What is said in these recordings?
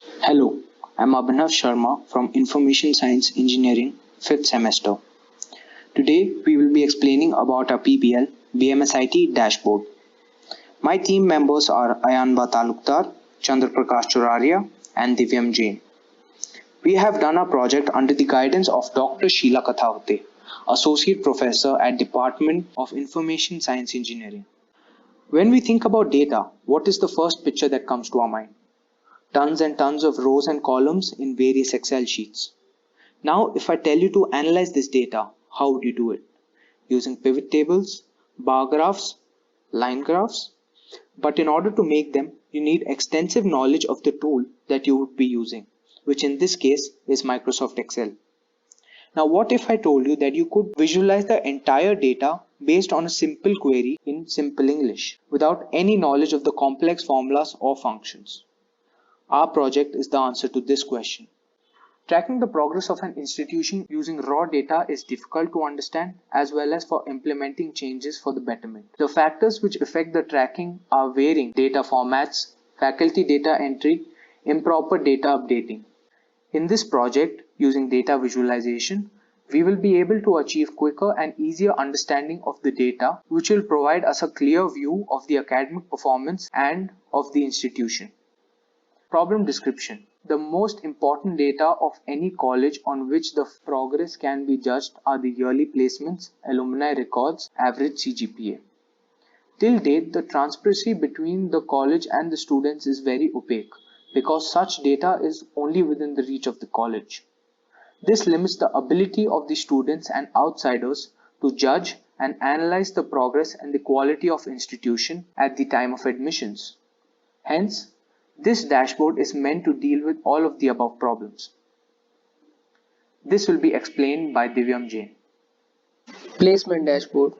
Hello, I'm Abhinav Sharma from Information Science Engineering, 5th semester. Today we will be explaining about our PBL BMSIT dashboard. My team members are Ayanba Talukdar, Chandraprakash Churaria, and Divyam Jain. We have done our project under the guidance of Dr. Sheila Kathavate, Associate Professor at Department of Information Science Engineering. When we think about data, what is the first picture that comes to our mind? Tons and tons of rows and columns in various Excel sheets. Now, if I tell you to analyze this data, how would you do it? Using pivot tables, bar graphs, line graphs? But in order to make them, you need extensive knowledge of the tool that you would be using, which in this case is Microsoft Excel. Now, what if I told you that you could visualize the entire data based on a simple query in simple English without any knowledge of the complex formulas or functions? Our project is the answer to this question. Tracking the progress of an institution using raw data is difficult to understand as well as for implementing changes for the betterment. The factors which affect the tracking are varying data formats, faculty data entry, improper data updating. In this project, using data visualization, we will be able to achieve quicker and easier understanding of the data, which will provide us a clear view of the academic performance and of the institution. Problem description. The most important data of any college on which the progress can be judged are the yearly placements, alumni records, average CGPA. Till date, the transparency between the college and the students is very opaque because such data is only within the reach of the college. This limits the ability of the students and outsiders to judge and analyze the progress and the quality of institution at the time of admissions. Hence, this dashboard is meant to deal with all of the above problems. This will be explained by Divyam Jain. Placement dashboard.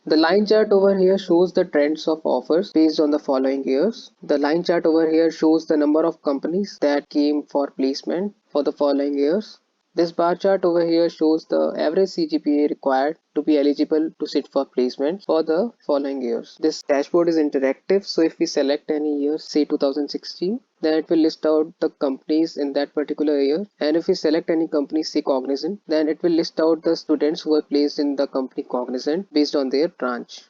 The line chart over here shows the trends of offers based on the following years. The line chart over here shows the number of companies that came for placement for the following years. This bar chart over here shows the average CGPA required to be eligible to sit for placement for the following years. This dashboard is interactive, so if we select any year, say 2016, then it will list out the companies in that particular year. And if we select any company, say Cognizant, then it will list out the students who were placed in the company Cognizant based on their branch.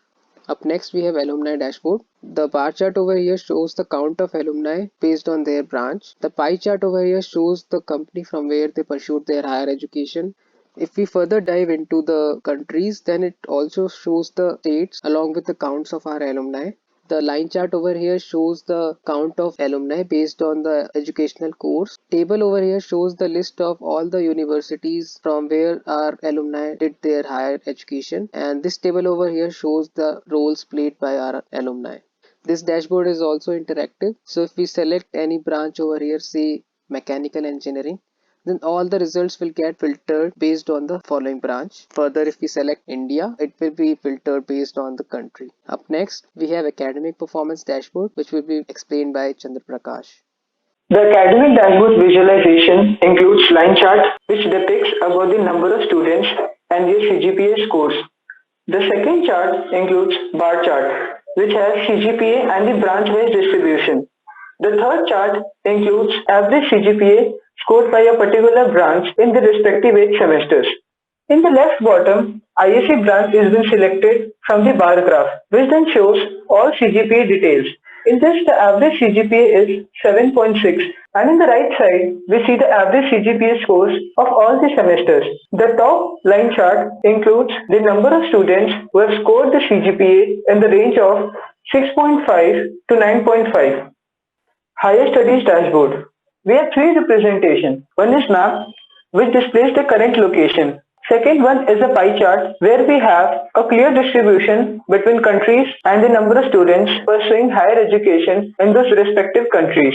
Up next we have alumni dashboard. The bar chart over here shows the count of alumni based on their branch. The pie chart over here shows the company from where they pursued their higher education. If we further dive into the countries, then it also shows the states along with the counts of our alumni. The line chart over here shows the count of alumni based on the educational course. Table over here shows the list of all the universities from where our alumni did their higher education, and this table over here shows the roles played by our alumni. This dashboard is also interactive, so if we select any branch over here, say mechanical engineering, then all the results will get filtered based on the following branch. Further, if we select India, it will be filtered based on the country. Up next, we have academic performance dashboard, which will be explained by Chandra Prakash. The academic dashboard visualization includes line chart which depicts about the number of students and their CGPA scores. The second chart includes bar chart which has CGPA and the branch wise distribution. The third chart includes average CGPA scored by a particular branch in the respective 8 semesters. In the left bottom, ISC branch is been selected from the bar graph, which then shows all CGPA details. In this, the average CGPA is 7.6, and in the right side, we see the average CGPA scores of all the semesters. The top line chart includes the number of students who have scored the CGPA in the range of 6.5 to 9.5. Higher Studies Dashboard. We have three representations. One is map, which displays the current location. Second one is a pie chart where we have a clear distribution between countries and the number of students pursuing higher education in those respective countries.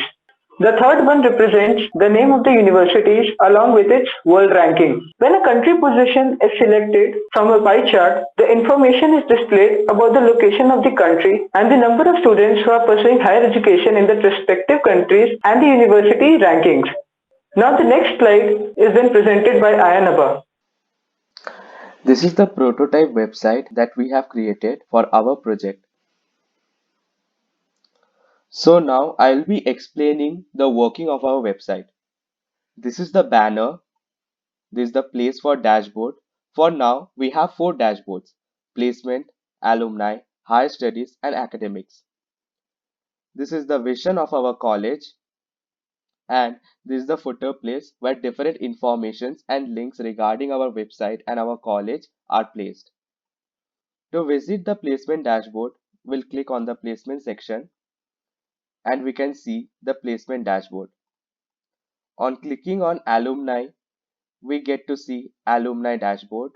The third one represents the name of the universities along with its world ranking. When a country position is selected from a pie chart, the information is displayed about the location of the country and the number of students who are pursuing higher education in the respective countries and the university rankings. Now the next slide is then presented by Ayanaba. This is the prototype website that we have created for our project. So now I'll be explaining the working of our website. This is the banner. This is the place for dashboard. For now, we have 4 dashboards: placement, alumni, higher studies, and academics. This is the vision of our college, and this is the footer place where different informations and links regarding our website and our college are placed. To visit the placement dashboard, we'll click on the placement section and we can see the placement dashboard. On clicking on alumni, we get to see alumni dashboard.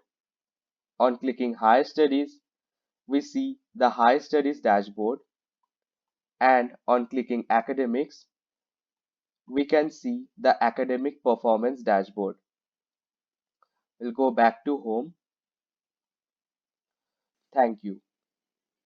On clicking higher studies, we see the higher studies dashboard, and on clicking academics, we can see the academic performance dashboard. We'll go back to home. Thank you.